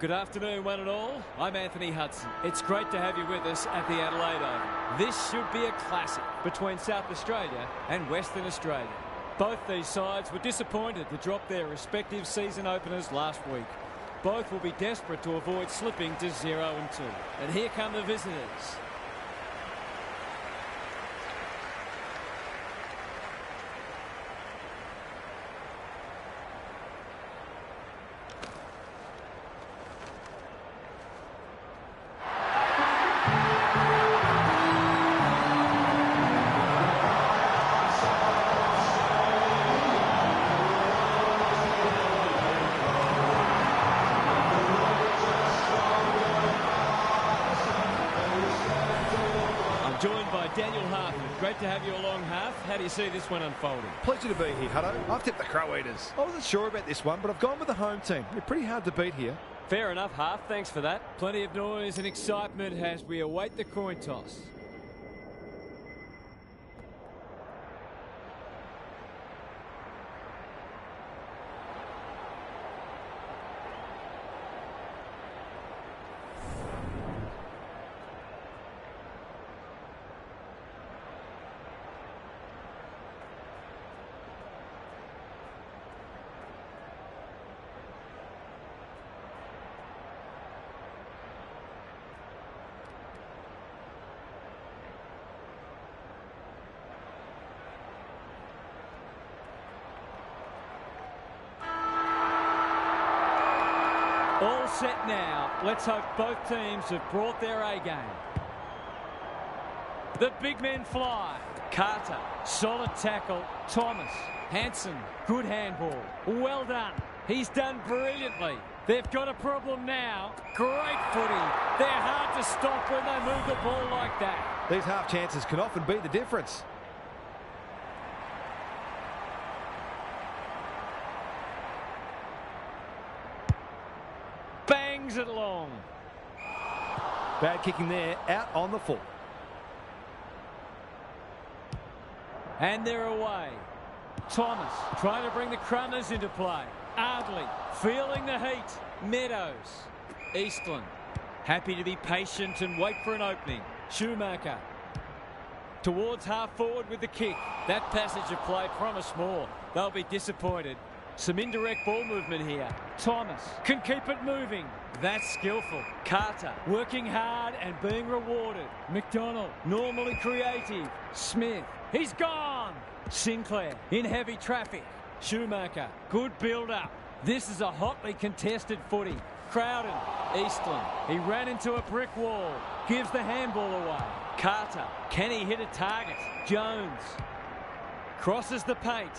Good afternoon, one and all. I'm Anthony Hudson. It's great to have you with us at the Adelaide Oval. This should be a classic between South Australia and Western Australia. Both these sides were disappointed to drop their respective season openers last week. Both will be desperate to avoid slipping to 0-2. And here come the visitors. Great to have you along, Half. How do you see this one unfolding? Pleasure to be here, Hutto. I've tipped the Crow Eaters. I wasn't sure about this one, but I've gone with the home team. They're pretty hard to beat here. Fair enough, Half. Thanks for that. Plenty of noise and excitement as we await the coin toss. All set now. Let's hope both teams have brought their A-game. The big men fly. Carter, solid tackle. Thomas, Hanson, good handball. Well done. He's done brilliantly. They've got a problem now. Great footy. They're hard to stop when they move the ball like that. These half chances can often be the difference. Bangs it long. Bad kicking there, out on the full. And they're away. Thomas trying to bring the Crummers into play. Ardley feeling the heat. Meadows. Eastland happy to be patient and wait for an opening. Schumacher towards half forward with the kick. That passage of play promised more. They'll be disappointed. Some indirect ball movement here. Thomas can keep it moving. That's skillful. Carter working hard and being rewarded. McDonald normally creative. Smith, he's gone. Sinclair in heavy traffic. Schumacher, good build-up. This is a hotly contested footy. Crowden, Eastland, he ran into a brick wall. Gives the handball away. Carter, can he hit a target? Jones crosses the paint.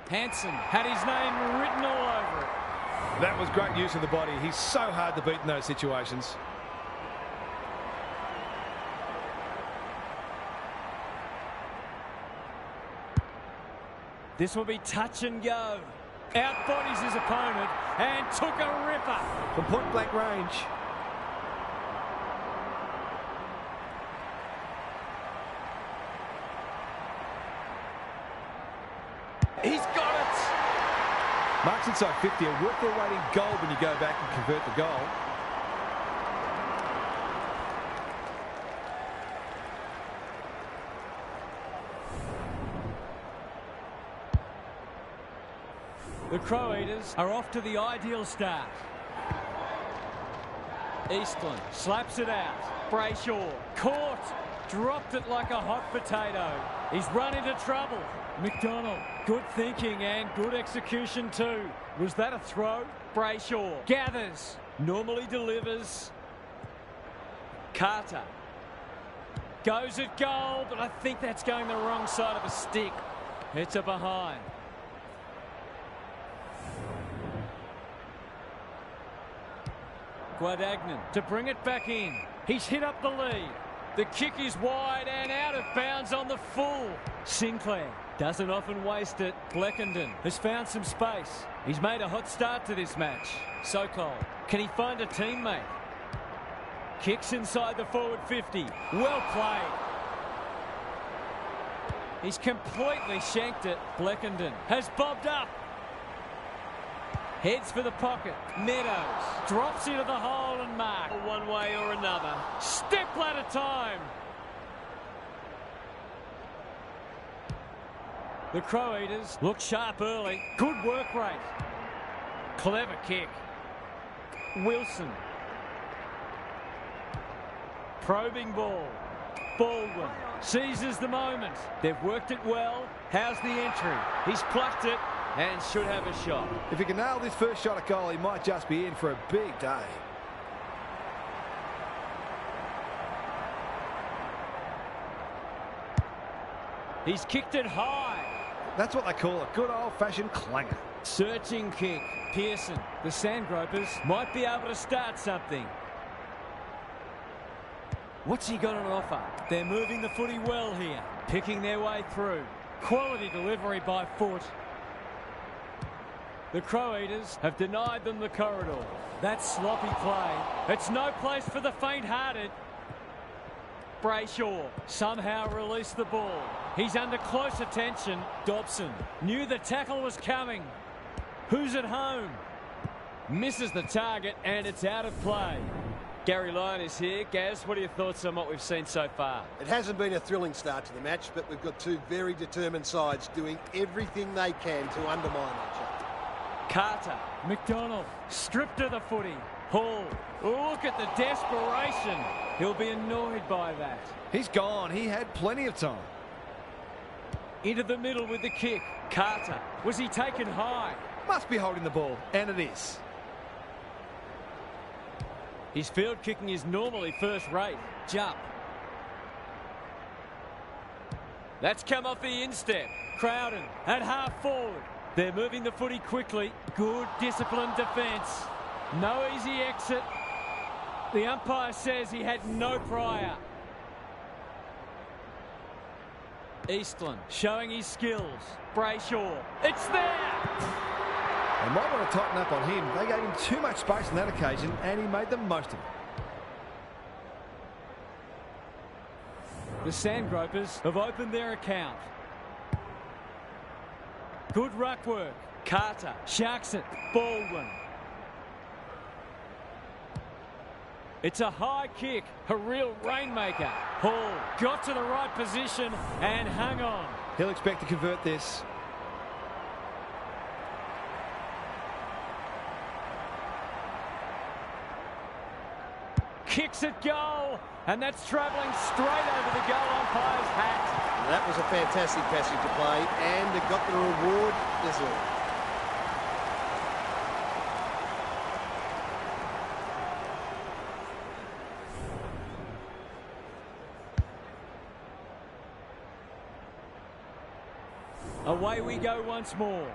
Hanson had his name written all over it. That was great use of the body. He's so hard to beat in those situations. This will be touch and go. Outbodies his opponent and took a ripper. From point blank range. He's got it. Marks inside 50, a worth their weight in gold when you go back and convert the goal. The Crow Eaters are off to the ideal start. Eastland slaps it out. Brayshaw caught. Dropped it like a hot potato. He's run into trouble. McDonald, good thinking and good execution too. Was that a throw? Brayshaw gathers. Normally delivers. Carter goes at goal, but I think that's going the wrong side of a stick. It's a behind. Guadagnon to bring it back in. He's hit up the lead. The kick is wide and out of bounds on the full. Sinclair doesn't often waste it. Bleckenden has found some space. He's made a hot start to this match. Sokol, can he find a teammate? Kicks inside the forward 50. Well played. He's completely shanked it. Bleckenden has bobbed up. Heads for the pocket. Meadows drops into the hole and mark. One way or another. Step ladder time. The Crow Eaters look sharp early. Good work rate. Clever kick. Wilson. Probing ball. Baldwin seizes the moment. They've worked it well. How's the entry? He's plucked it and should have a shot. If he can nail this first shot at goal, he might just be in for a big day. He's kicked it high. That's what they call a good old-fashioned clanger. Searching kick. Pearson. The Sandgropers might be able to start something. What's he got on offer? They're moving the footy well here. Picking their way through. Quality delivery by foot. The Crow Eaters have denied them the corridor. That's sloppy play. It's no place for the faint-hearted. Brayshaw somehow released the ball. He's under close attention. Dobson knew the tackle was coming. Who's at home? Misses the target and it's out of play. Gary Lyon is here. Gaz, what are your thoughts on what we've seen so far? It hasn't been a thrilling start to the match, but we've got two very determined sides doing everything they can to undermine each other. Carter, McDonald, stripped of the footy. Hall, look at the desperation. He'll be annoyed by that. He's gone. He had plenty of time. Into the middle with the kick. Carter, was he taken high? Must be holding the ball, and it is. His field kicking is normally first rate. Jump. That's come off the instep. Crowden at half forward. They're moving the footy quickly. Good disciplined defence. No easy exit. The umpire says he had no prior. Eastland showing his skills. Brayshaw. It's there! They might want to tighten up on him. They gave him too much space on that occasion, and he made the most of it. The Sandgropers have opened their account. Good ruck work. Carter sharks it. Baldwin. It's a high kick. A real rainmaker. Hall got to the right position and hung on. He'll expect to convert this. Kicks at goal, and that's travelling straight over the goal umpire's hat. That was a fantastic passage to play, and it got the reward deserved. Away we go once more.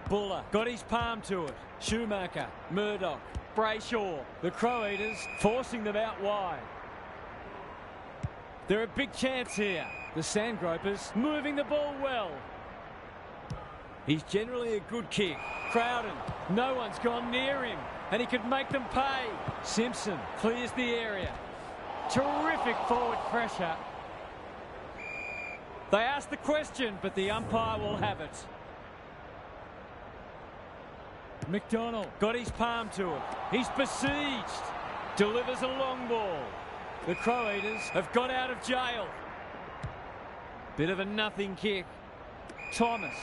Buller got his palm to it. Schumacher, Murdoch, Brayshaw. The Crow Eaters forcing them out wide. They're a big chance here. The Sandgropers moving the ball well. He's generally a good kick. Crowden, no one's gone near him, and he could make them pay. Simpson clears the area. Terrific forward pressure. They asked the question, but the umpire will have it. McDonald got his palm to it. He's besieged. Delivers a long ball. The Crow Eaters have got out of jail. Bit of a nothing kick. Thomas.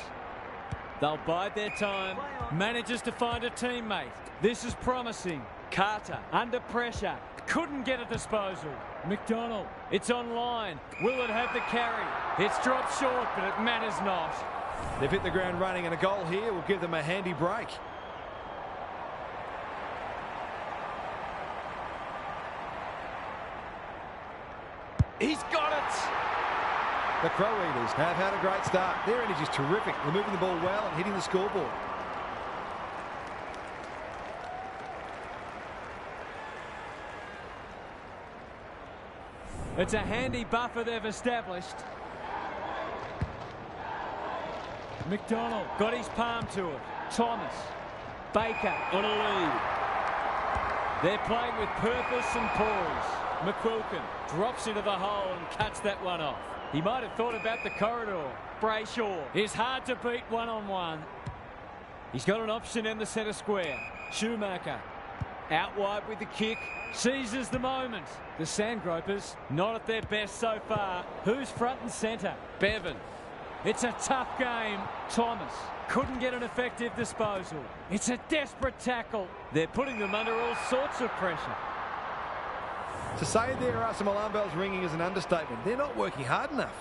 They'll bide their time. Manages to find a teammate. This is promising. Carter under pressure. Couldn't get a disposal. McDonald. It's on line. Will it have the carry? It's dropped short, but it matters not. They've hit the ground running, and a goal here will give them a handy break. He's got it! The Crow Eaters have had a great start. Their energy is terrific. They're moving the ball well and hitting the scoreboard. It's a handy buffer they've established. McDonald got his palm to it. Thomas. Baker on a lead. They're playing with purpose and poise. McQuilkin drops into the hole and cuts that one off. He might have thought about the corridor. Brayshaw is hard to beat one-on-one. He's got an option in the centre square. Schumacher out wide with the kick. Seizes the moment. The Sandgropers not at their best so far. Who's front and centre? Bevan. It's a tough game. Thomas couldn't get an effective disposal. It's a desperate tackle. They're putting them under all sorts of pressure. To say there are some alarm bells ringing is an understatement. They're not working hard enough.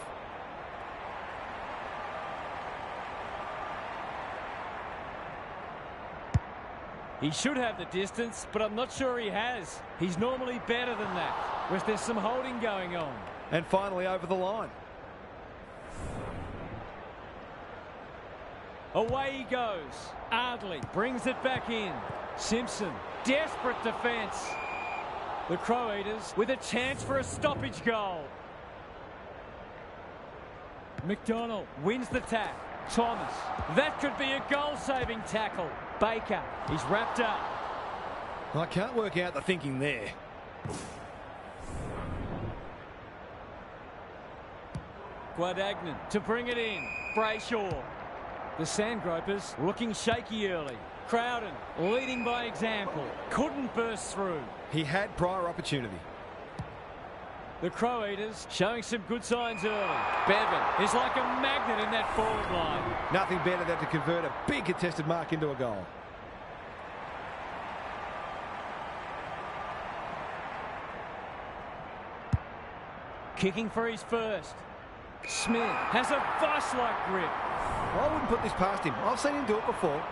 He should have the distance, but I'm not sure he has. He's normally better than that, whereas there's some holding going on. And finally over the line. Away he goes. Ardley brings it back in. Simpson, desperate defence. The Crow Eaters with a chance for a stoppage goal. McDonald wins the tap. Thomas, that could be a goal-saving tackle. Baker, he's wrapped up. I can't work out the thinking there. Guadagnon to bring it in. Brayshaw. The Sandgropers looking shaky early. Crowden leading by example. Couldn't burst through. He had prior opportunity. The Crow Eaters showing some good signs early. Bevan is like a magnet in that forward line. Nothing better than to convert a big contested mark into a goal. Kicking for his first. Smith has a vice-like grip. I wouldn't put this past him. I've seen him do it before.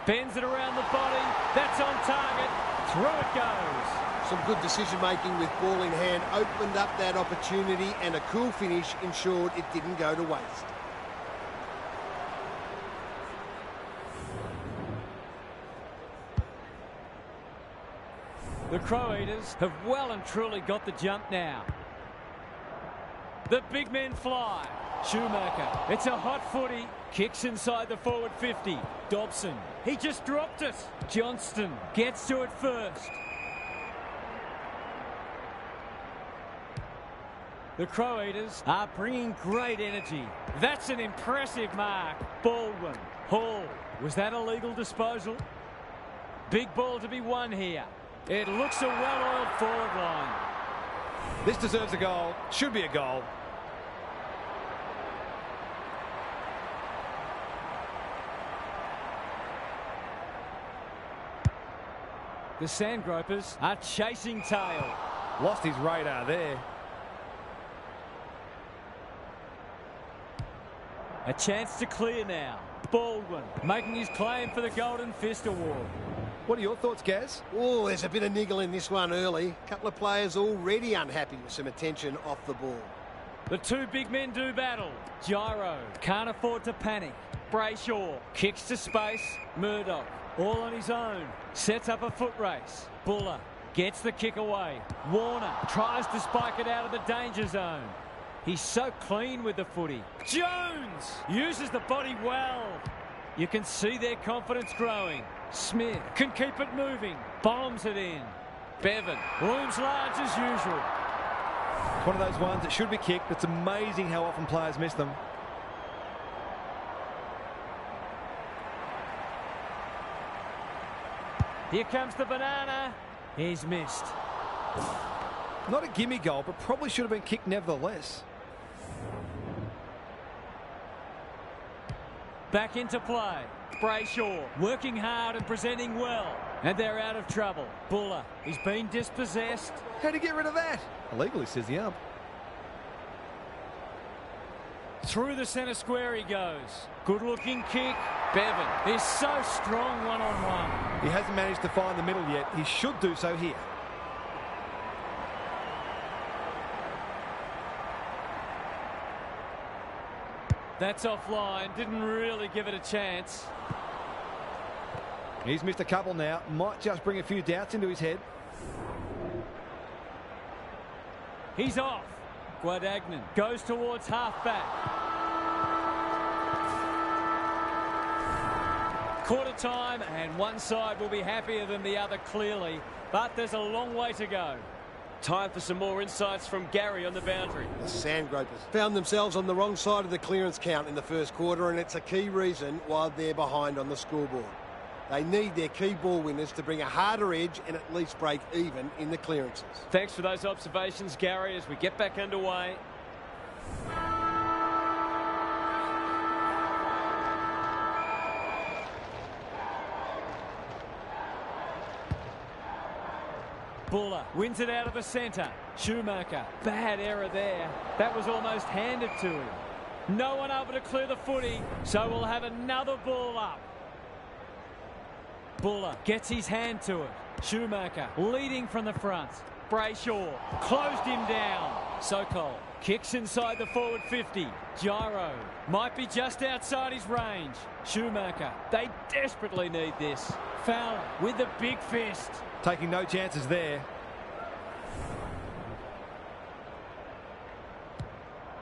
Bends it around the body. That's on target. Through it goes. Some good decision-making with ball in hand opened up that opportunity, and a cool finish ensured it didn't go to waste. The Crow Eaters have well and truly got the jump now. The big men fly. Schumacher, it's a hot footy. Kicks inside the forward 50. Dobson, he just dropped it. Johnston gets to it first. The Crow Eaters are bringing great energy. That's an impressive mark. Baldwin, Hall, was that a legal disposal? Big ball to be won here. It looks a well-oiled forward line. This deserves a goal. Should be a goal. The Sandgropers are chasing tail. Lost his radar there. A chance to clear now. Baldwin making his claim for the Golden Fist Award. What are your thoughts, Gaz? Oh, there's a bit of niggle in this one early. A couple of players already unhappy with some attention off the ball. The two big men do battle. Gyro can't afford to panic. Brayshaw kicks to space. Murdoch all on his own. Sets up a foot race. Buller gets the kick away. Warner tries to spike it out of the danger zone. He's so clean with the footy. Jones uses the body well. You can see their confidence growing. Smith can keep it moving. Bombs it in. Bevan looms large as usual. It's one of those ones that should be kicked. It's amazing how often players miss them. Here comes the banana. He's missed. Not a gimme goal, but probably should have been kicked nevertheless. Back into play. Brayshaw working hard and presenting well. And they're out of trouble. Buller, he's been dispossessed. How'd he get rid of that? Illegally, says the ump. Through the centre square he goes. Good looking kick. Bevan is so strong one-on-one. He hasn't managed to find the middle yet. He should do so here. That's offline. Didn't really give it a chance. He's missed a couple now. Might just bring a few doubts into his head. He's off. Guadagnon goes towards half-back. Quarter time, and one side will be happier than the other clearly, but there's a long way to go. Time for some more insights from Gary on the boundary. The Sandgropers found themselves on the wrong side of the clearance count in the first quarter, and it's a key reason why they're behind on the scoreboard. They need their key ball winners to bring a harder edge and at least break even in the clearances. Thanks for those observations, Gary, as we get back underway. Buller wins it out of the centre. Schumacher, bad error there. That was almost handed to him. No one able to clear the footy, so we'll have another ball up. Buller gets his hand to it. Schumacher leading from the front. Brayshaw closed him down. Sokol kicks inside the forward 50. Gyro might be just outside his range. Schumacher, they desperately need this. Fowler with the big fist. Taking no chances there.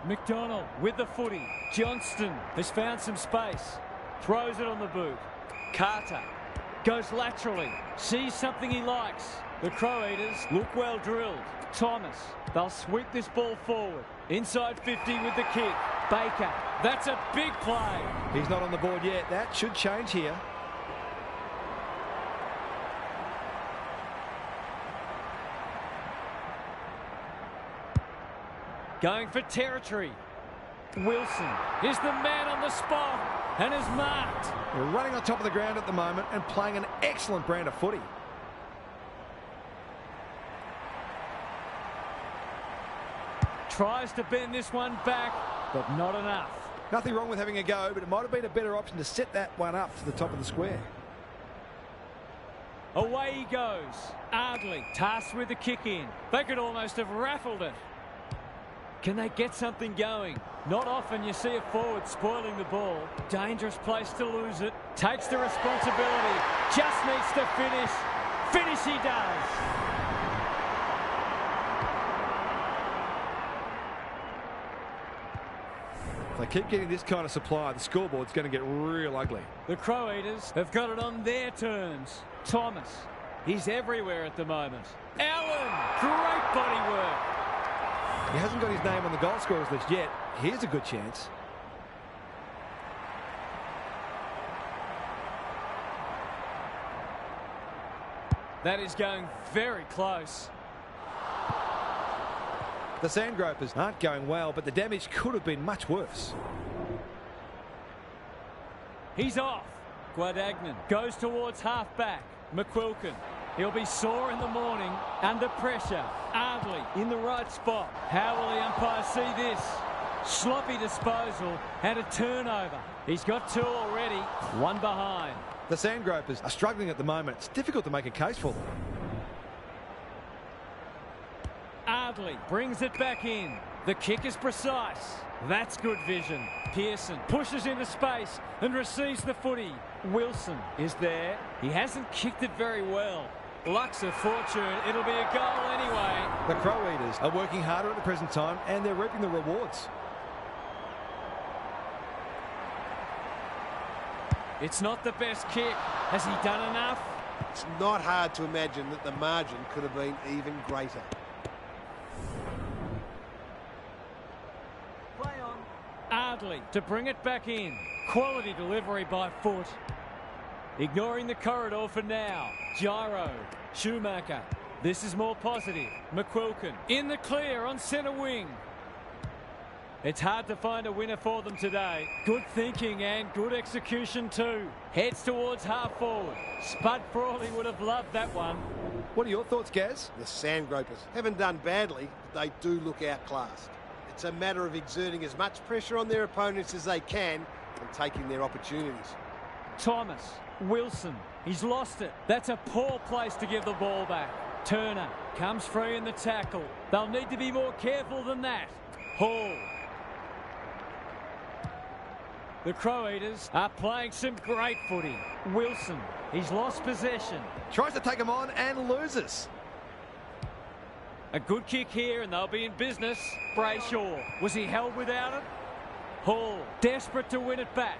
McDonald with the footy. Johnston has found some space. Throws it on the boot. Carter goes laterally. Sees something he likes. The Crow Eaters look well drilled. Thomas, they'll sweep this ball forward. Inside 50 with the kick. Baker, that's a big play. He's not on the board yet. That should change here. Going for territory. Wilson is the man on the spot and is marked. We're running on top of the ground at the moment and playing an excellent brand of footy. Tries to bend this one back, but not enough. Nothing wrong with having a go, but it might have been a better option to set that one up to the top of the square. Away he goes. Ardley tasked with the kick in. They could almost have raffled it. Can they get something going? Not often you see a forward spoiling the ball. Dangerous place to lose it. Takes the responsibility. Just needs to finish. Finish he does. If they keep getting this kind of supply, the scoreboard's going to get real ugly. The Crow Eaters have got it on their terms. Thomas, he's everywhere at the moment. Allen, great body work. He hasn't got his name on the goal scorers list yet. Here's a good chance. That is going very close. The Sandgropers aren't going well, but the damage could have been much worse. He's off. Guadagnon goes towards half-back. McQuilkin. He'll be sore in the morning. Under pressure. Ardley in the right spot. How will the umpire see this? Sloppy disposal and a turnover. He's got two already. One behind. The Sandgropers are struggling at the moment. It's difficult to make a case for them. Ardley brings it back in. The kick is precise. That's good vision. Pearson pushes into space and receives the footy. Wilson is there. He hasn't kicked it very well. Luck's of fortune. It'll be a goal anyway. The Crow Eaters are working harder at the present time and they're reaping the rewards. It's not the best kick. Has he done enough? It's not hard to imagine that the margin could have been even greater. Play on. Ardley to bring it back in. Quality delivery by foot. Ignoring the corridor for now. Gyro. Schumacher. This is more positive. McQuilkin in the clear on centre wing. It's hard to find a winner for them today. Good thinking and good execution too. Heads towards half forward. Spud Frawley would have loved that one. What are your thoughts, Gaz? The Sandgropers haven't done badly, but they do look outclassed. It's a matter of exerting as much pressure on their opponents as they can and taking their opportunities. Thomas. Wilson. He's lost it. That's a poor place to give the ball back. Turner comes free in the tackle. They'll need to be more careful than that. Hall. The Crow Eaters are playing some great footy. Wilson. He's lost possession. Tries to take him on and loses. A good kick here and they'll be in business. Brayshaw. Was he held without it? Hall. Desperate to win it back.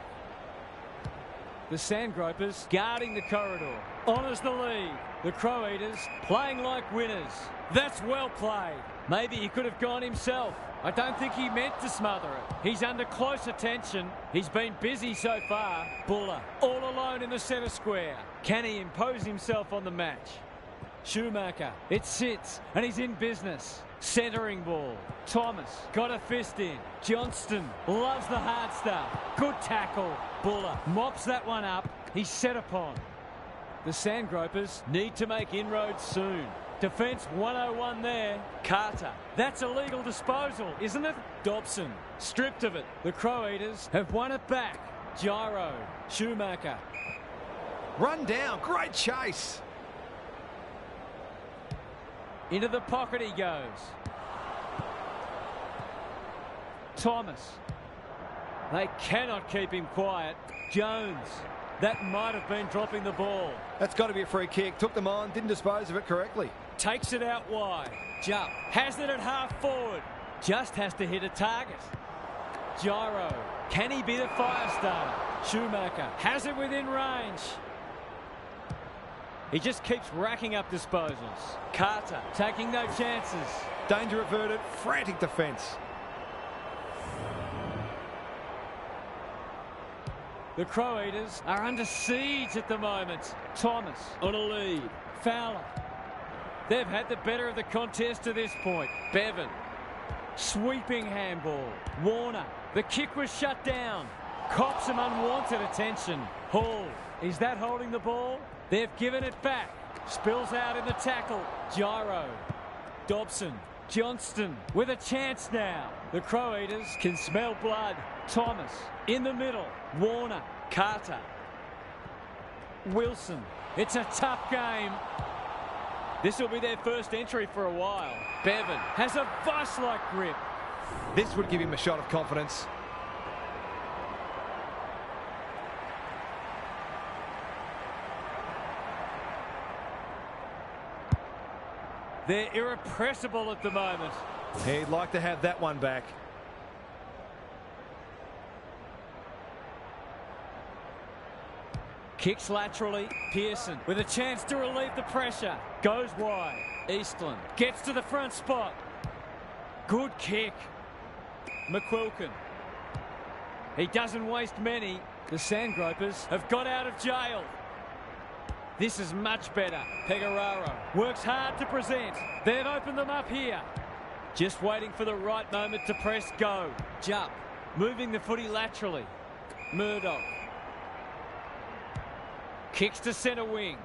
The Sandgropers guarding the corridor. Honours the lead. The Crow Eaters playing like winners. That's well played. Maybe he could have gone himself. I don't think he meant to smother it. He's under close attention. He's been busy so far. Buller all alone in the centre square. Can he impose himself on the match? Schumacher. It sits and he's in business. Centering ball. Thomas got a fist in. Johnston loves the hard stuff. Good tackle. Buller mops that one up. He's set upon. The Sandgropers need to make inroads soon. Defence 101 there. Carter. That's a legal disposal, isn't it? Dobson. Stripped of it. The Crow Eaters have won it back. Gyro. Schumacher. Run down. Great chase. Into the pocket he goes. Thomas. They cannot keep him quiet. Jones. That might have been dropping the ball. That's got to be a free kick. Took them on, didn't dispose of it correctly. Takes it out wide. Jump. Has it at half forward. Just has to hit a target. Gyro. Can he be the fire starter? Schumacher has it within range. He just keeps racking up disposals. Carter taking no chances. Danger averted. Frantic defence. The Crow Eaters are under siege at the moment. Thomas on a lead. Fowler. They've had the better of the contest to this point. Bevan. Sweeping handball. Warner. The kick was shut down. Cops some unwanted attention. Hall. Is that holding the ball? They've given it back. Spills out in the tackle. Gyro. Dobson. Johnston with a chance now. The Crow Eaters can smell blood. Thomas in the middle. Warner. Carter. Wilson. It's a tough game. This will be their first entry for a while. Bevan has a vice-like grip. This would give him a shot of confidence. They're irrepressible at the moment. He'd like to have that one back. Kicks laterally. Pearson with a chance to relieve the pressure. Goes wide. Eastland gets to the front spot. Good kick. McQuilkin. He doesn't waste many. The Sandgropers have got out of jail. This is much better. Pecoraro works hard to present. They've opened them up here. Just waiting for the right moment to press go. Jump. Moving the footy laterally. Murdoch. Kicks to centre wing.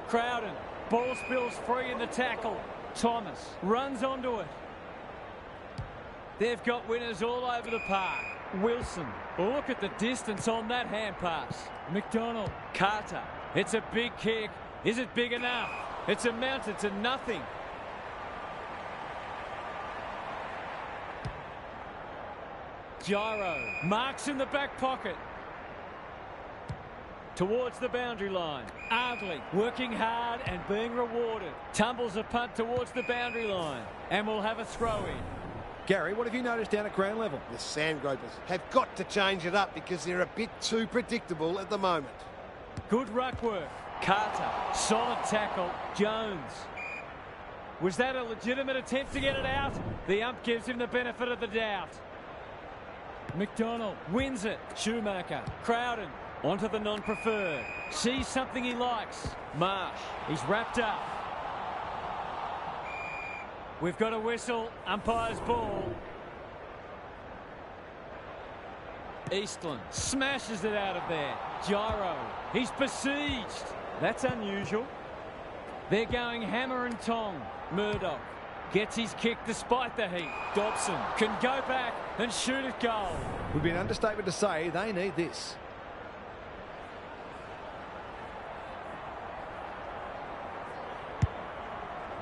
Crowden. Ball spills free in the tackle. Thomas runs onto it. They've got winners all over the park. Wilson. Look at the distance on that hand pass. McDonald. Carter. It's a big kick. Is it big enough? It's amounted to nothing. Gyro. Marks in the back pocket. Towards the boundary line. Ardley working hard and being rewarded. Tumbles a punt towards the boundary line. And we'll have a throw in. Gary, what have you noticed down at ground level? The Sandgropers have got to change it up because they're a bit too predictable at the moment. Good ruck work. Carter. Solid tackle. Jones. Was that a legitimate attempt to get it out? The ump gives him the benefit of the doubt. McDonald wins it. Schumacher. Crowden. Onto the non-preferred. Sees something he likes. Marsh. He's wrapped up. We've got a whistle. Umpire's ball. Eastland smashes it out of there. Gyro. He's besieged. That's unusual. They're going hammer and tong. Murdoch gets his kick despite the heat. Dobson can go back and shoot at goal. Would be an understatement to say they need this.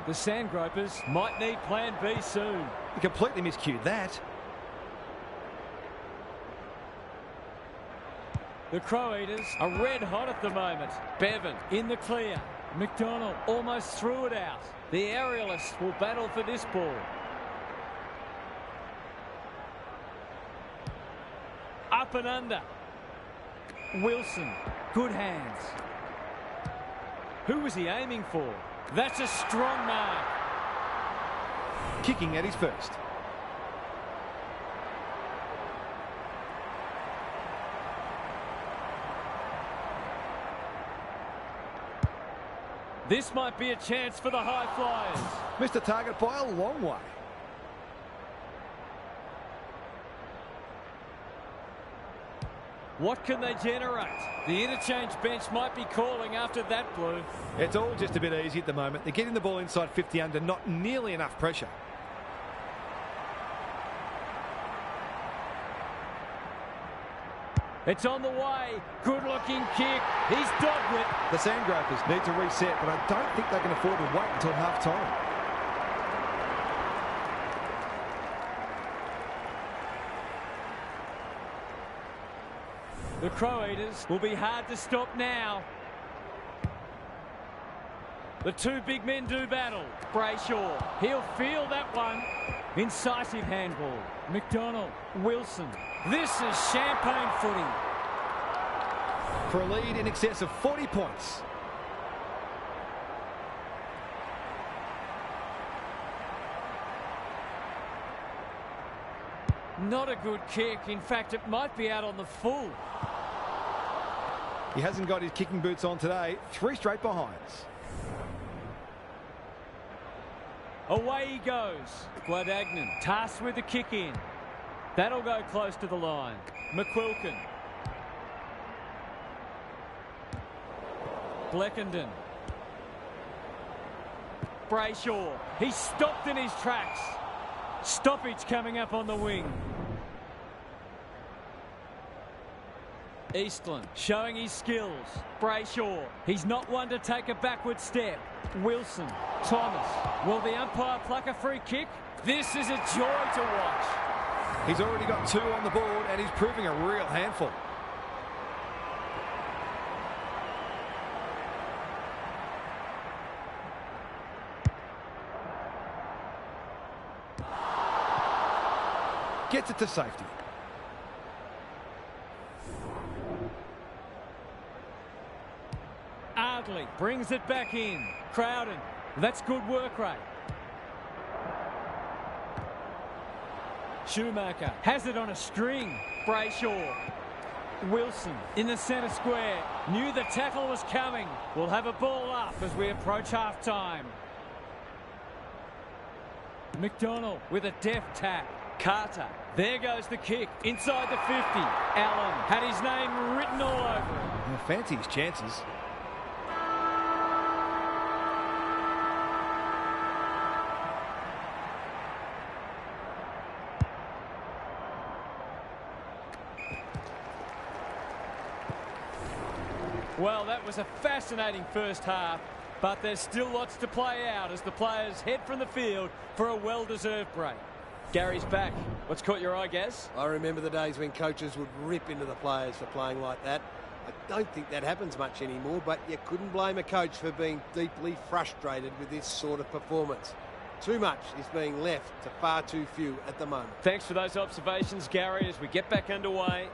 The Sandgropers might need plan B soon. You completely miscued that. The Crow Eaters are red hot at the moment. Bevan in the clear. McDonald almost threw it out. The aerialists will battle for this ball. Up and under. Wilson. Good hands. Who was he aiming for? That's a strong mark. Kicking at his first. This might be a chance for the high flyers. Missed the target by a long way. What can they generate? The interchange bench might be calling after that blue. It's all just a bit easy at the moment. They're getting the ball inside 50 under, not nearly enough pressure. It's on the way. Good-looking kick. He's dogged it. The Sandgropers need to reset, but I don't think they can afford to wait until half-time. The Crow Eaters will be hard to stop now. The two big men do battle. Brayshaw, he'll feel that one. Incisive handball. McDonald, Wilson. This is champagne footy. For a lead in excess of 40 points. Not a good kick. In fact, it might be out on the full. He hasn't got his kicking boots on today. 3 straight behinds. Away he goes. Guadagnon tasked with the kick in. That'll go close to the line. McQuilkin. Bleckenden. Brayshaw. He's stopped in his tracks. Stoppage coming up on the wing. Eastland showing his skills. Brayshaw. He's not one to take a backward step. Wilson. Thomas. Will the umpire pluck a free kick? This is a joy to watch. He's already got 2 on the board and he's proving a real handful. Gets it to safety. Ardley brings it back in. Crowden. That's good work rate. Schumacher has it on a string. Brayshaw. Wilson in the centre square. Knew the tackle was coming. We'll have a ball up as we approach half-time. McDonald with a deft tap. Carter. There goes the kick. Inside the 50. Allen had his name written all over it. Well, fancy his chances. Well, that was a fascinating first half, but there's still lots to play out as the players head from the field for a well-deserved break. Gary's back. What's caught your eye, Gaz? I remember the days when coaches would rip into the players for playing like that. I don't think that happens much anymore, but you couldn't blame a coach for being deeply frustrated with this sort of performance. Too much is being left to far too few at the moment. Thanks for those observations, Gary, as we get back underway.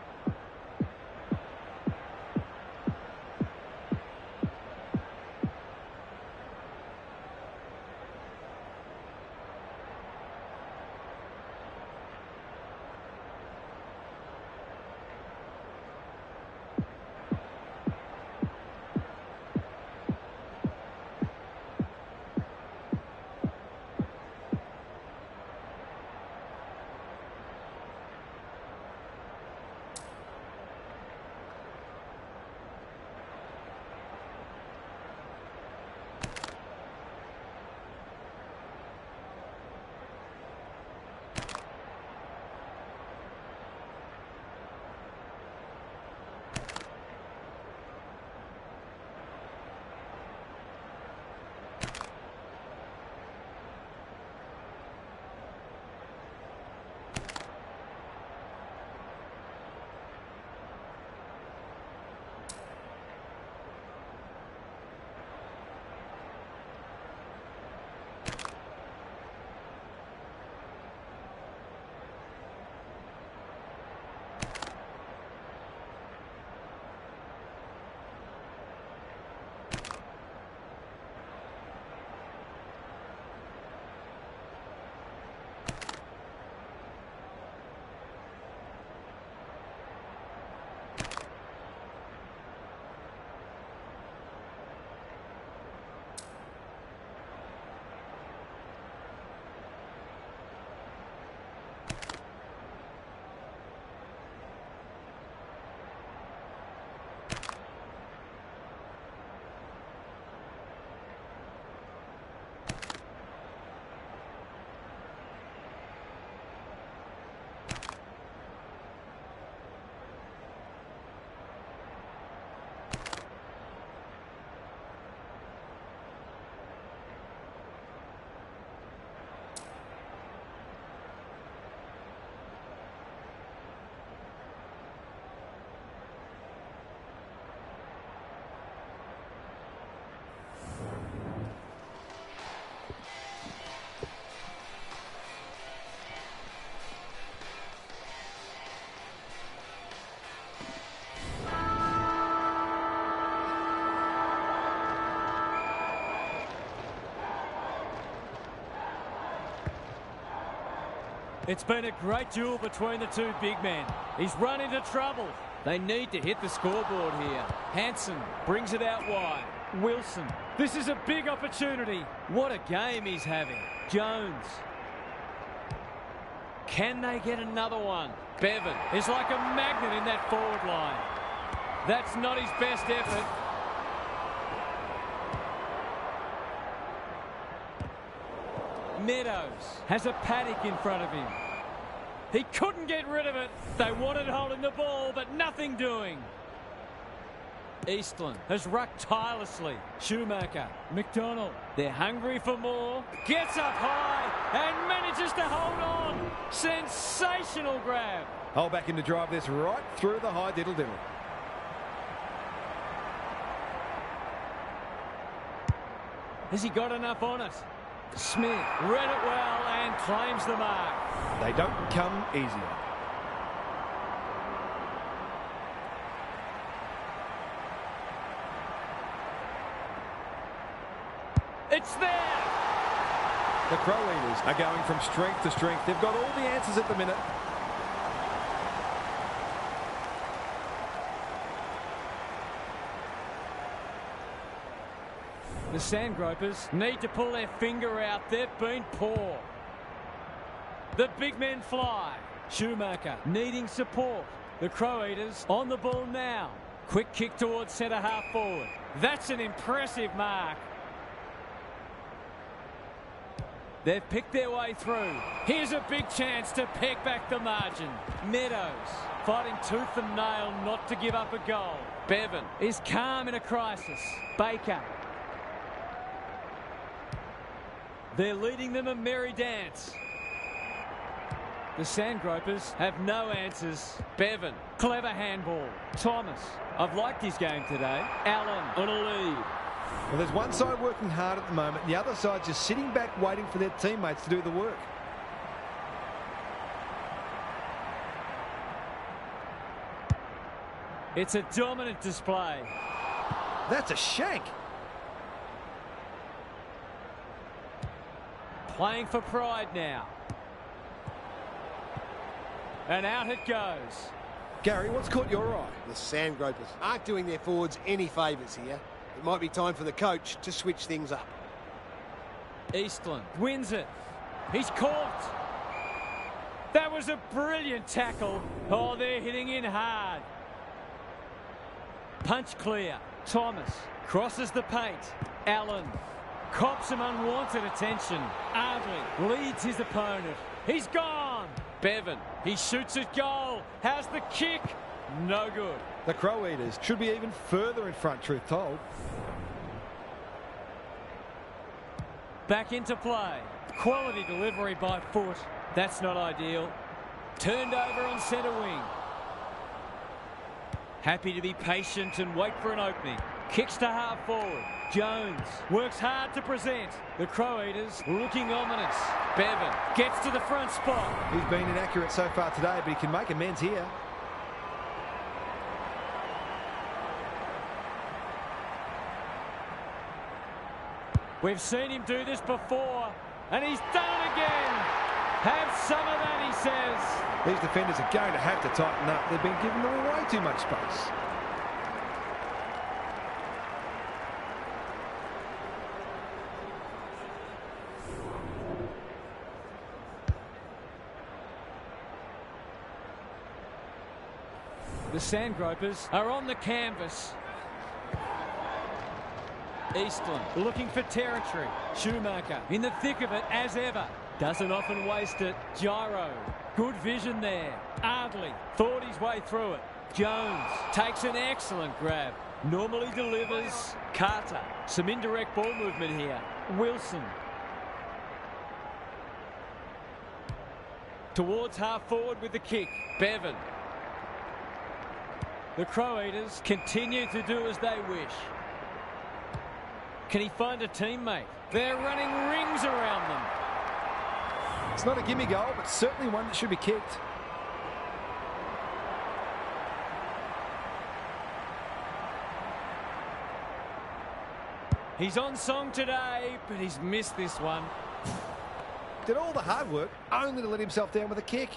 It's been a great duel between the two big men. He's run into trouble. They need to hit the scoreboard here. Hansen brings it out wide. Wilson. This is a big opportunity. What a game he's having. Jones. Can they get another one? Bevan is like a magnet in that forward line. That's not his best effort. Meadows has a paddock in front of him. He couldn't get rid of it. They wanted holding the ball, but nothing doing. Eastland has rucked tirelessly. Schumacher, McDonald. They're hungry for more. Gets up high and manages to hold on. Sensational grab. Hold back in to drive this right through the high diddle-diddle. Has he got enough on it? Smith read it well and claims the mark. They don't come easier. It's there. The Crow Eaters are going from strength to strength. They've got all the answers at the minute. The Sandgropers need to pull their finger out. They've been poor. The big men fly. Schumacher needing support. The Crow Eaters on the ball now. Quick kick towards centre half forward. That's an impressive mark. They've picked their way through. Here's a big chance to pick back the margin. Meadows fighting tooth and nail not to give up a goal. Bevan is calm in a crisis. Baker. They're leading them a merry dance. The Sandgropers have no answers. Bevan, clever handball. Thomas, I've liked his game today. Allen on a lead. Well, there's one side working hard at the moment, and the other side just sitting back waiting for their teammates to do the work. It's a dominant display. That's a shank. Playing for pride now. And out it goes. Gary, what's caught your eye? The Sandgropers aren't doing their forwards any favours here. It might be time for the coach to switch things up. Eastland wins it. He's caught. That was a brilliant tackle. Oh, they're hitting in hard. Punch clear. Thomas crosses the paint. Allen cops some unwanted attention. Ardley leads his opponent. He's gone. Bevan, he shoots at goal. How's the kick? No good. The Crow Eaters should be even further in front, truth told. Back into play. Quality delivery by foot. That's not ideal. Turned over on centre wing. Happy to be patient and wait for an opening. Kicks to half forward. Jones works hard to present. The Crow Eaters looking ominous. Bevan gets to the front spot. He's been inaccurate so far today, but he can make amends here. We've seen him do this before, and he's done it again. Have some of that, he says. These defenders are going to have to tighten up. They've been giving them way too much space. The Sandgropers are on the canvas. Eastland looking for territory. Schumacher in the thick of it as ever. Doesn't often waste it. Gyro. Good vision there. Ardley thought his way through it. Jones takes an excellent grab. Normally delivers. Carter. Some indirect ball movement here. Wilson. Towards half forward with the kick. Bevan. The Crow Eaters continue to do as they wish. Can he find a teammate? They're running rings around them. It's not a gimme goal, but certainly one that should be kicked. He's on song today, but he's missed this one. Did all the hard work, only to let himself down with a kick.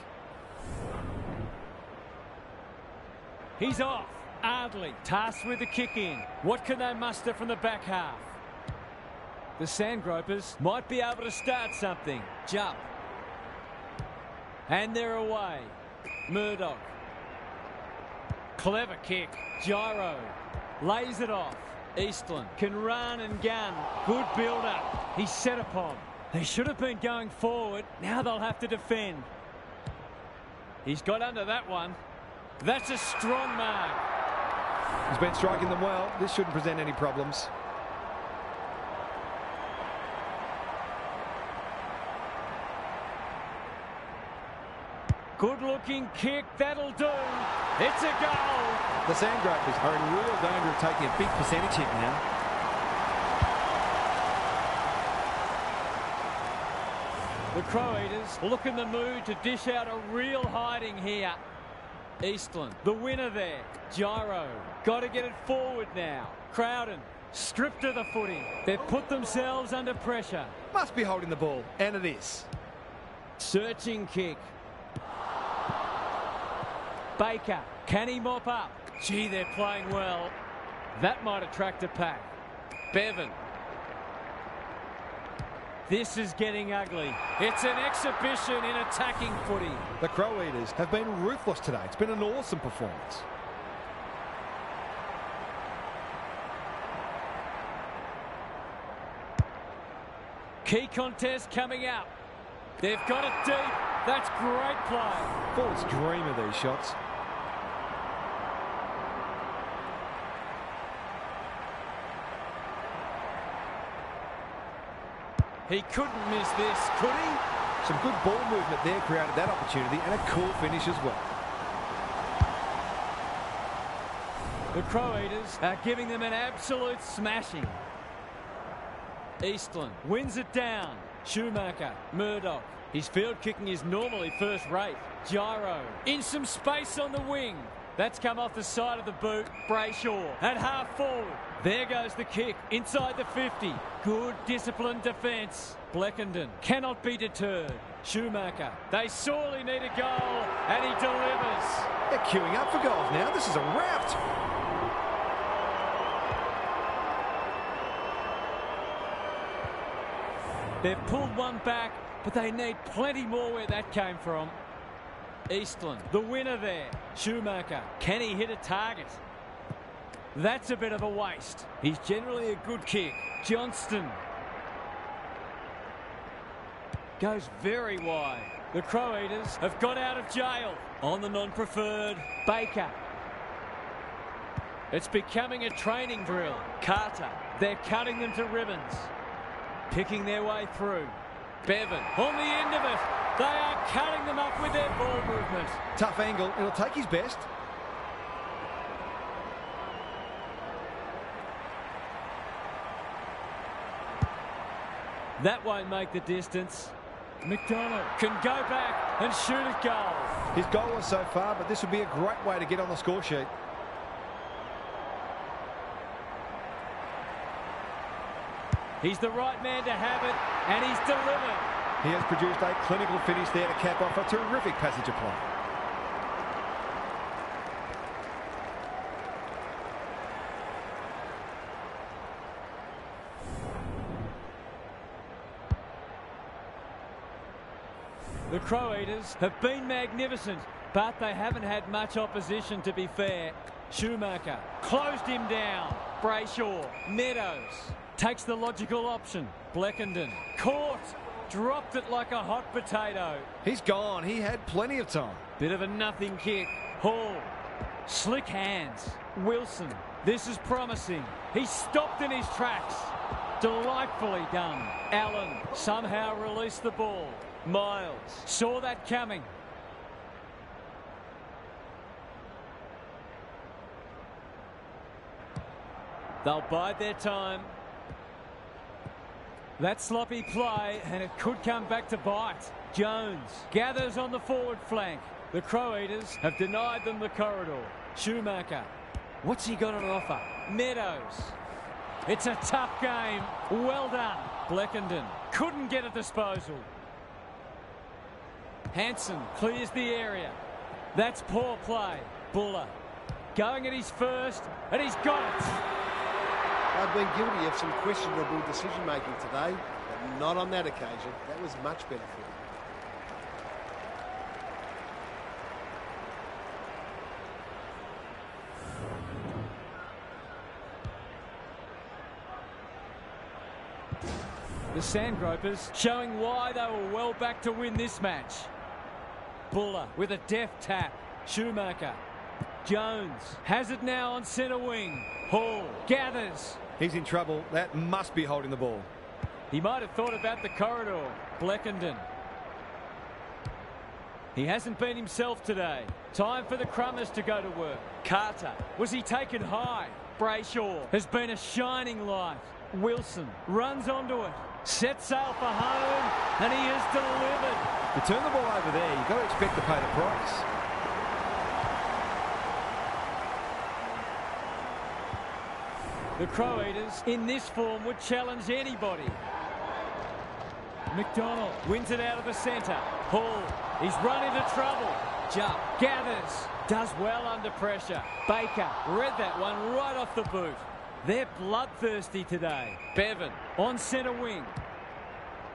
He's off. Ardley tasked with the kick in. What can they muster from the back half? The Sandgropers might be able to start something. Jump. And they're away. Murdoch. Clever kick. Gyro. Lays it off. Eastland can run and gun. Good build-up. He's set upon. They should have been going forward. Now they'll have to defend. He's got under that one. That's a strong mark. He's been striking them well. This shouldn't present any problems. Good-looking kick. That'll do. It's a goal. The Sandgropers are in real danger of taking a big percentage hit now. The Crow Eaters look in the mood to dish out a real hiding here. Eastland, the winner there. Gyro, got to get it forward now. Crowden, stripped of the footy. They've put themselves under pressure. Must be holding the ball, and it is. Searching kick. Baker, can he mop up? Gee, they're playing well. That might attract a pack. Bevan. This is getting ugly. It's an exhibition in attacking footy. The Crow Eaters have been ruthless today. It's been an awesome performance. Key contest coming up. They've got it deep. That's great play. Forwards dream of these shots. He couldn't miss this, could he? Some good ball movement there created that opportunity, and a cool finish as well. The Crow Eaters are giving them an absolute smashing. Eastland wins it down. Schumacher, Murdoch. His field kicking is normally first rate. Gyro in some space on the wing. That's come off the side of the boot. Brayshaw at half forward. There goes the kick inside the 50. Good disciplined defence. Bleckenden cannot be deterred. Schumacher, they sorely need a goal, and he delivers. They're queuing up for goals now. This is a rout. They've pulled one back, but they need plenty more where that came from. Eastland, the winner there. Schumacher, can he hit a target? That's a bit of a waste. He's generally a good kick. Johnston goes very wide. The Crow Eaters have got out of jail on the non-preferred. Baker. It's becoming a training drill. Carter, they're cutting them to ribbons. Picking their way through. Bevan on the end of it. They are cutting them up with their ball movement. Tough angle. It'll take his best. That won't make the distance. McDonald can go back and shoot a goal. His goal was so far, but this would be a great way to get on the score sheet. He's the right man to have it, and he's delivered. He has produced a clinical finish there to cap off a terrific passage of play. The Crow Eaters have been magnificent, but they haven't had much opposition, to be fair. Schumacher closed him down. Brayshaw, Meadows takes the logical option. Bleckenden caught, dropped it like a hot potato. He's gone. He had plenty of time. Bit of a nothing kick. Hall, slick hands. Wilson, this is promising. He stopped in his tracks. Delightfully done. Allen somehow released the ball. Miles saw that coming. They'll bide their time. That sloppy play, and it could come back to bite. Jones gathers on the forward flank. The Crow Eaters have denied them the corridor. Schumacher, what's he got on offer? Meadows. It's a tough game. Well done. Bleckenden couldn't get a disposal. Hansen clears the area. That's poor play. Buller going at his first, and he's got it. They've been guilty of some questionable decision-making today, but not on that occasion. That was much better for them. The Sandgropers showing why they were well back to win this match. Buller with a deft tap. Schumacher. Jones has it now on centre wing. Hall gathers. He's in trouble. That must be holding the ball. He might have thought about the corridor. Bleckenden. He hasn't been himself today. Time for the Crummers to go to work. Carter. Was he taken high? Brayshaw has been a shining light. Wilson runs onto it. Set sail for home, and he has delivered. You turn the ball over there, you've got to expect to pay the price. The Crow Eaters in this form would challenge anybody. McDonald wins it out of the centre. Hall, he's run into trouble. Jump, gathers, does well under pressure. Baker read that one right off the boot. They're bloodthirsty today. Bevan on centre wing.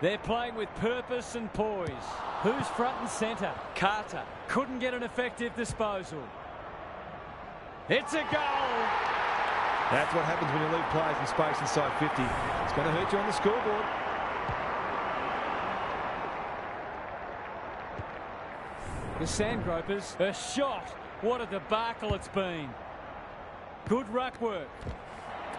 They're playing with purpose and poise. Who's front and centre? Carter couldn't get an effective disposal. It's a goal. That's what happens when you leave players in space inside 50. It's going to hurt you on the scoreboard. The Sandgropers, a shot. What a debacle it's been. Good ruck work.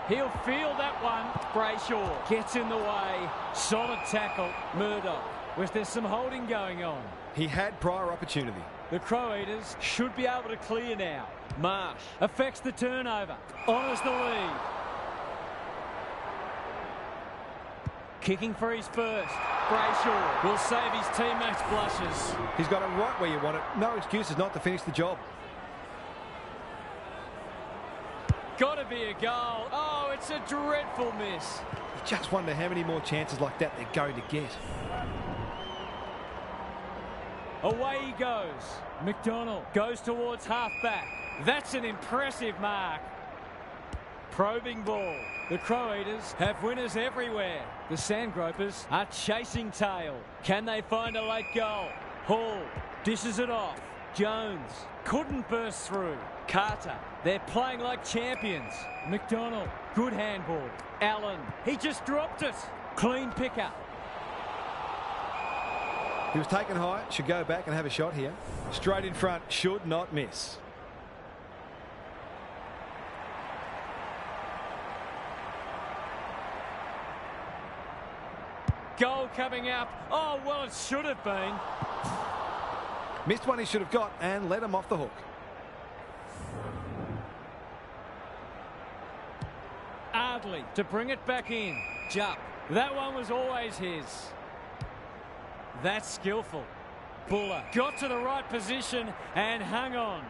He'll feel that one. Brayshaw gets in the way. Solid tackle. Murdoch. Was there some holding going on? He had prior opportunity. The Crow Eaters should be able to clear now. Marsh affects the turnover. Honours the lead. Kicking for his first. Brayshaw will save his teammates' blushes. He's got it right where you want it. No excuses not to finish the job. Got to be a goal. Oh, it's a dreadful miss. You just wonder how many more chances like that they're going to get. Away he goes. McDonald goes towards half-back. That's an impressive mark. Probing ball. The Crow Eaters have winners everywhere. The Sandgropers are chasing tail. Can they find a late goal? Hall dishes it off. Jones couldn't burst through. Carter, they're playing like champions. McDonald, good handball. Allen, he just dropped it. Clean pickup. He was taken high, should go back and have a shot here. Straight in front, should not miss. Goal coming up. Oh, well, it should have been. Missed one he should have got and let him off the hook. Ardley to bring it back in. Jupp. That one was always his. That's skillful. Buller got to the right position and hung on.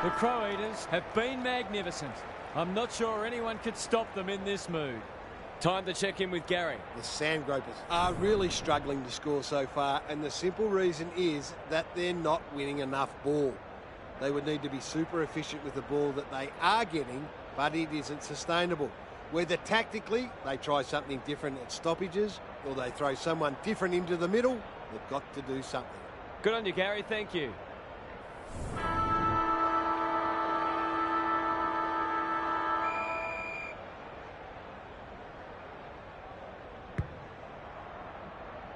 The Crow Eaters have been magnificent. I'm not sure anyone could stop them in this mood. Time to check in with Gary. The Sandgropers are really struggling to score so far, and the simple reason is that they're not winning enough ball. They would need to be super efficient with the ball that they are getting, but it isn't sustainable. Whether tactically they try something different at stoppages or they throw someone different into the middle, they've got to do something. Good on you, Gary. Thank you.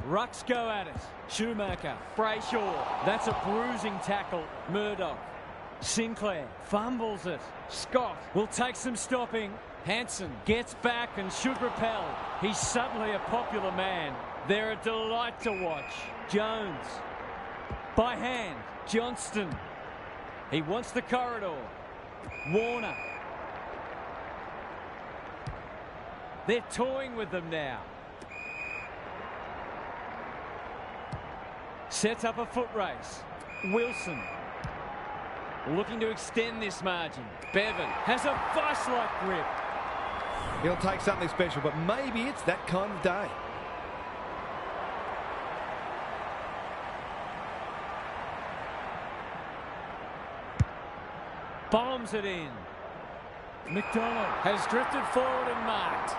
Rucks go at it. Schumacher. Brayshaw. That's a bruising tackle. Murdoch. Sinclair fumbles it. Scott will take some stopping. Hansen gets back and should repel. He's suddenly a popular man. They're a delight to watch. Jones. By hand. Johnston. He wants the corridor. Warner. They're toying with them now. Sets up a foot race. Wilson. Looking to extend this margin. Bevan has a vice-like grip. He'll take something special, but maybe it's that kind of day. Bombs it in. McDonald has drifted forward and marked.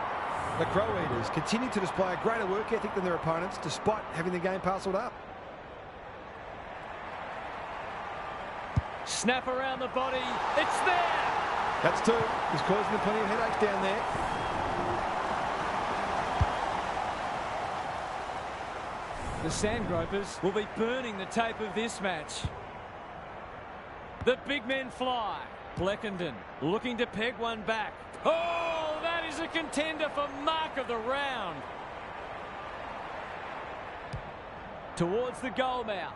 The Crow Eaters continue to display a greater work ethic than their opponents, despite having the game parcelled up. Snap around the body. It's there. That's two. He's causing them plenty of headaches down there. The Sandgropers will be burning the tape of this match. The big men fly. Bleckenden looking to peg one back. Oh, that is a contender for mark of the round. Towards the goal mouth.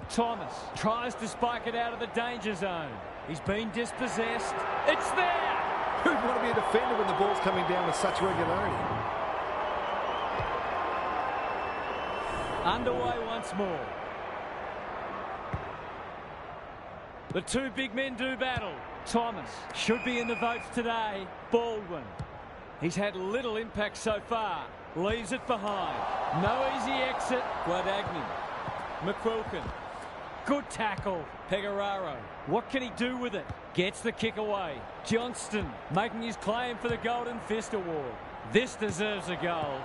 Thomas tries to spike it out of the danger zone. He's been dispossessed. It's there! Who'd want to be a defender when the ball's coming down with such regularity? Underway once more. The two big men do battle. Thomas should be in the votes today. Baldwin. He's had little impact so far. Leaves it behind. No easy exit. Guadagnon. McQuilkin. Good tackle. Pecoraro. What can he do with it? Gets the kick away. Johnston making his claim for the Golden Fist Award. This deserves a goal.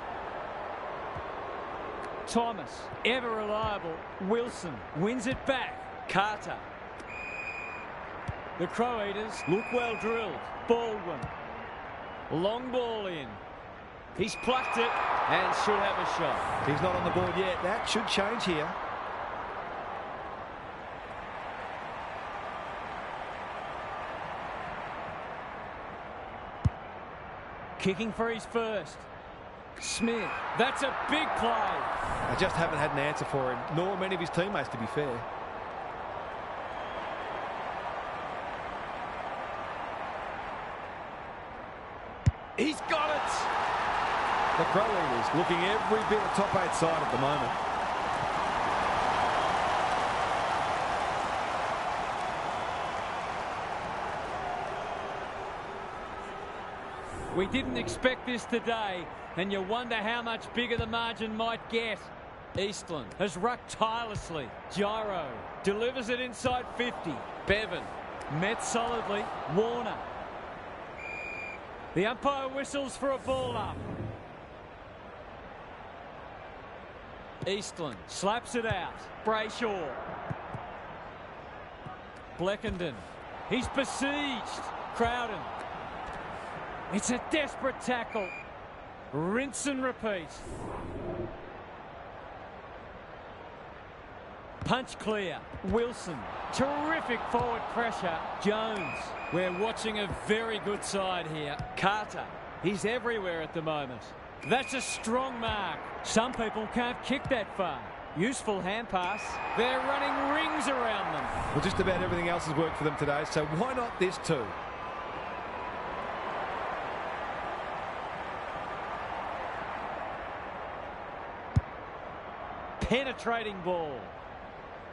Thomas, ever reliable. Wilson wins it back. Carter. The Crow Eaters look well drilled. Baldwin. Long ball in. He's plucked it and should have a shot. He's not on the board yet. That should change here. Kicking for his first. Smith. That's a big play. I just haven't had an answer for him, nor many of his teammates, to be fair. He's got it. The Crow Eaters looking every bit of top 8 side at the moment. We didn't expect this today, and you wonder how much bigger the margin might get. Eastland has rucked tirelessly. Gyro delivers it inside 50. Bevan met solidly. Warner. The umpire whistles for a ball up. Eastland slaps it out. Brayshaw. Bleckenden. He's besieged. Crowden. It's a desperate tackle. Rinse and repeat. Punch clear. Wilson. Terrific forward pressure. Jones. We're watching a very good side here. Carter. He's everywhere at the moment. That's a strong mark. Some people can't kick that far. Useful hand pass. They're running rings around them. Well, just about everything else has worked for them today, so why not this too? Penetrating ball.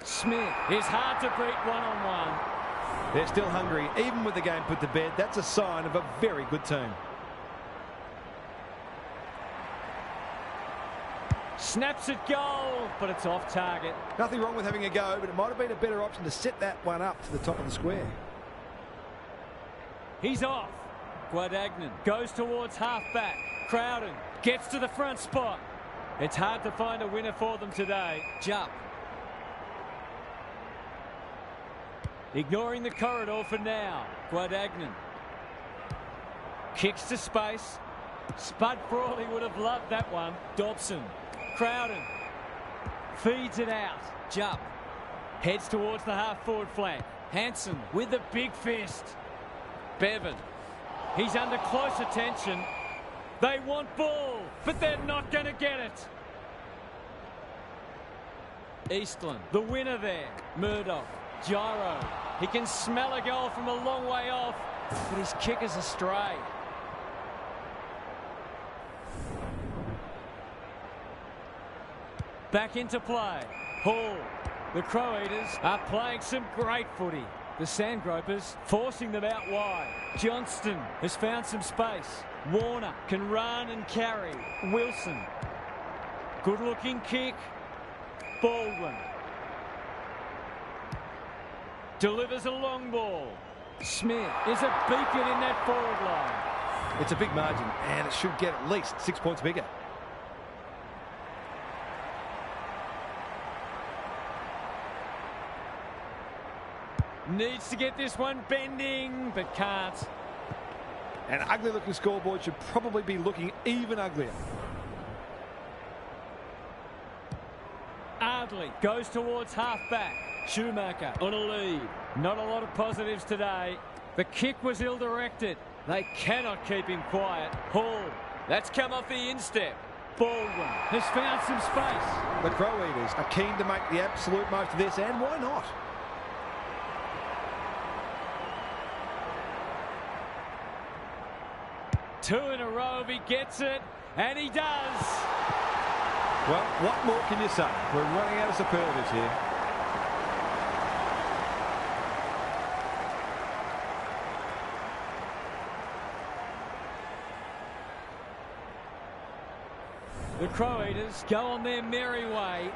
Smith is hard to beat one-on-one. They're still hungry, even with the game put to bed. That's a sign of a very good team. Snaps at goal, but it's off target. Nothing wrong with having a go, but it might have been a better option to set that one up to the top of the square. He's off. Guadagnon goes towards half-back. Crowden gets to the front spot. It's hard to find a winner for them today. Jump. Ignoring the corridor for now. Guadagnon. Kicks to space. Spud Frawley would have loved that one. Dobson. Crowden. Feeds it out. Jump. Heads towards the half-forward flank. Hanson with the big fist. Bevan. He's under close attention. They want ball, but they're not going to get it. Eastland, the winner there. Murdoch. Gyro. He can smell a goal from a long way off, but his kick is astray. Back into play. Hall. The Crow Eaters are playing some great footy. The Sandgropers forcing them out wide. Johnston has found some space. Warner can run and carry. Wilson. Good-looking kick. Baldwin. Delivers a long ball. Smith is a beacon in that forward line. It's a big margin, and it should get at least 6 points bigger. Needs to get this one bending, but can't. An ugly-looking scoreboard should probably be looking even uglier. Ardley goes towards half-back. Schumacher on a lead. Not a lot of positives today. The kick was ill-directed. They cannot keep him quiet. Hall. That's come off the instep. Baldwin has found some space. The Crow Eaters are keen to make the absolute most of this, and why not? Two in a row if he gets it, and he does. Well, what more can you say? We're running out of superlatives here. The Crow Eaters go on their merry way.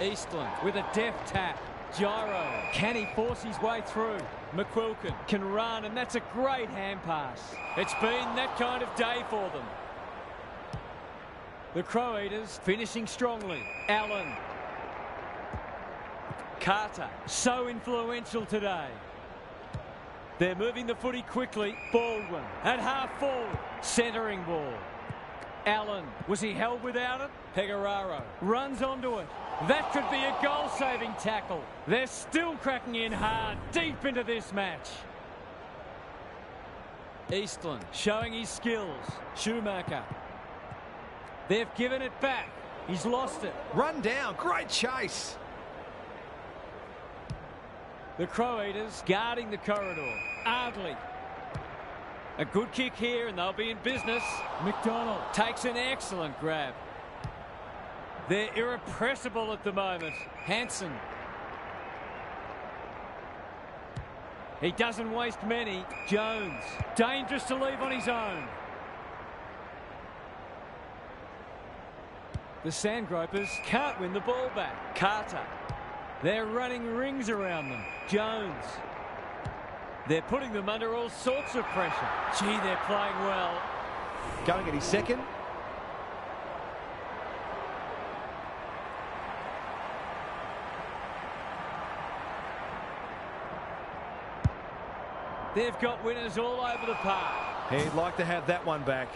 Eastland with a deft tap. Gyro. Can he force his way through? McQuilkin can run, and that's a great hand pass. It's been that kind of day for them. The Crow Eaters finishing strongly. Allen. Carter. So influential today. They're moving the footy quickly. Baldwin at half forward. Centering ball. Allen. Was he held without it? Pecoraro runs onto it. That could be a goal-saving tackle. They're still cracking in hard deep into this match. Eastland showing his skills. Schumacher. They've given it back. He's lost it. Run down. Great chase. The Crow Eaters guarding the corridor. Ardley. A good kick here and they'll be in business. McDonald takes an excellent grab. They're irrepressible at the moment. Hanson. He doesn't waste many. Jones. Dangerous to leave on his own. The Sandgropers can't win the ball back. Carter. They're running rings around them. Jones. They're putting them under all sorts of pressure. Gee, they're playing well. Going at his second. They've got winners all over the park. He'd like to have that one back.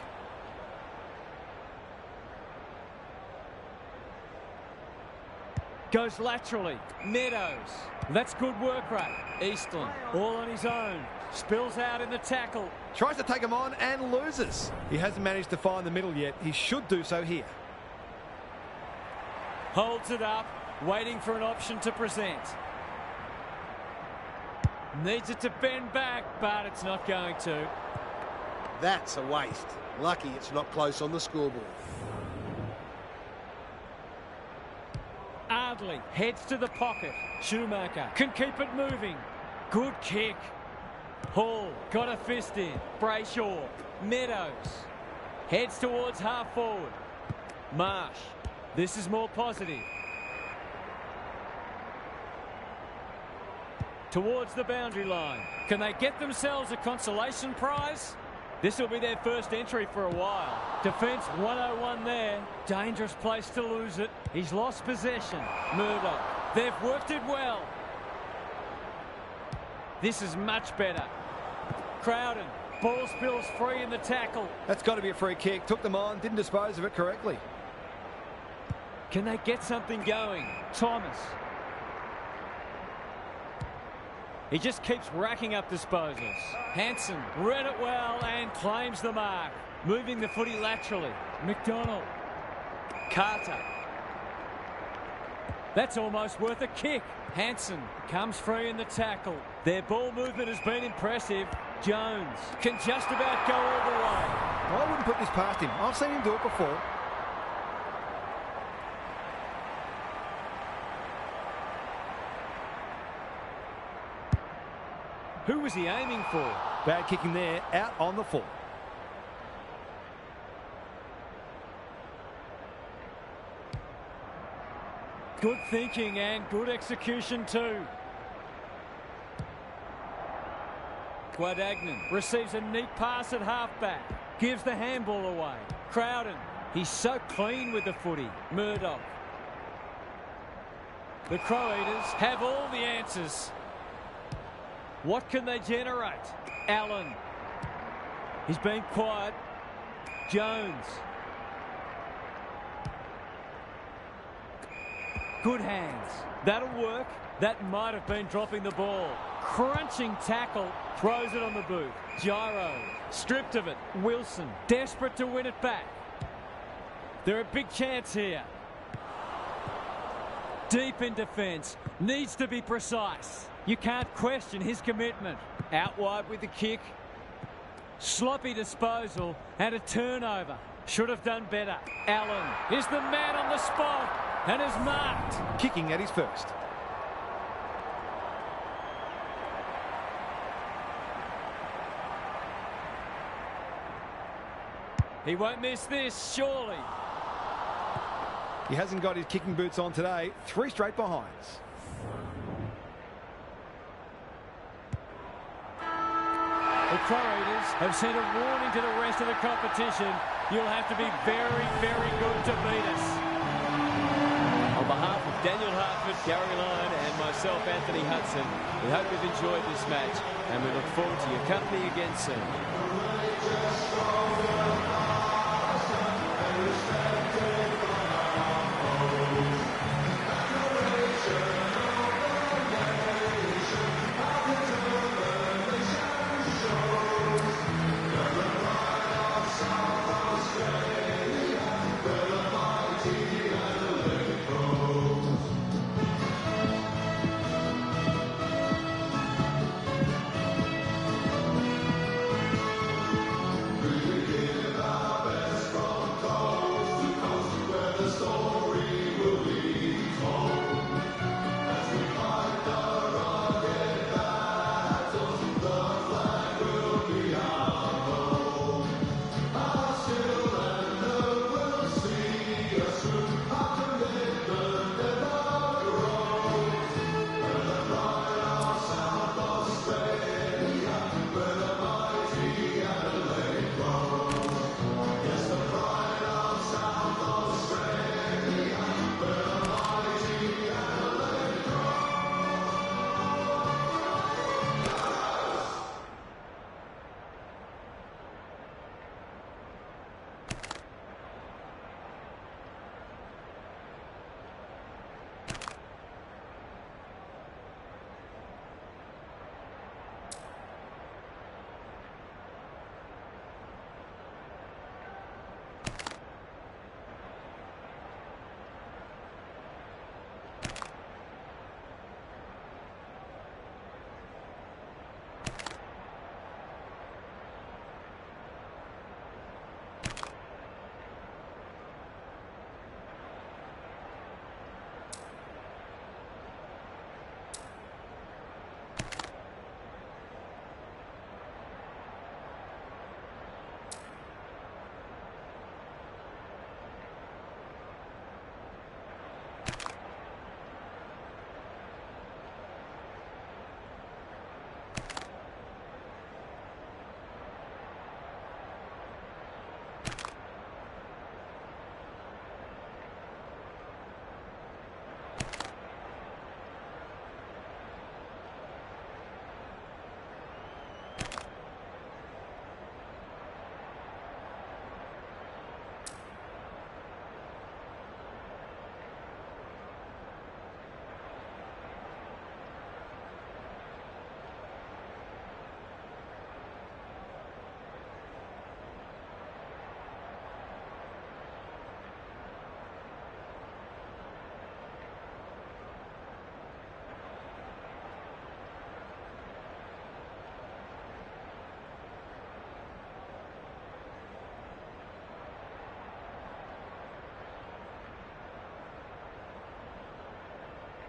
Goes laterally. Meadows. That's good work rate. Eastland all on his own. Spills out in the tackle. Tries to take him on and loses. He hasn't managed to find the middle yet. He should do so here. Holds it up. Waiting for an option to present. Needs it to bend back, but it's not going to. That's a waste. Lucky it's not close on the scoreboard. Ardley heads to the pocket. Schumacher can keep it moving. Good kick. Hall got a fist in. Brayshaw. Meadows heads towards half forward. Marsh. This is more positive. Towards the boundary line. Can they get themselves a consolation prize? This will be their first entry for a while. Defence 101 there. Dangerous place to lose it. He's lost possession. Murdoch. They've worked it well. This is much better. Crowden. Ball spills free in the tackle. That's got to be a free kick. Took them on. Didn't dispose of it correctly. Can they get something going? Thomas. He just keeps racking up disposals. Hanson read it well and claims the mark. Moving the footy laterally. McDonald. Carter. That's almost worth a kick. Hanson comes free in the tackle. Their ball movement has been impressive. Jones can just about go all the way. I wouldn't put this past him. I've seen him do it before. Who was he aiming for? Bad kicking there, out on the full. Good thinking and good execution too. Guadagnon receives a neat pass at halfback. Gives the handball away. Crowden. He's so clean with the footy. Murdoch. The Crow Eaters have all the answers. What can they generate? Allen. He's been quiet. Jones. Good hands. That'll work. That might have been dropping the ball. Crunching tackle. Throws it on the boot. Gyro. Stripped of it. Wilson. Desperate to win it back. They're a big chance here. Deep in defence. Needs to be precise. You can't question his commitment. Out wide with the kick. Sloppy disposal and a turnover. Should have done better. Allen is the man on the spot and is marked. Kicking at his first. He won't miss this, surely. He hasn't got his kicking boots on today. 3 straight behinds. The Crow Eaters have sent a warning to the rest of the competition. You'll have to be very, very good to beat us. On behalf of Daniel Hartford, Gary Lyon and myself, Anthony Hudson, we hope you've enjoyed this match and we look forward to your company again soon.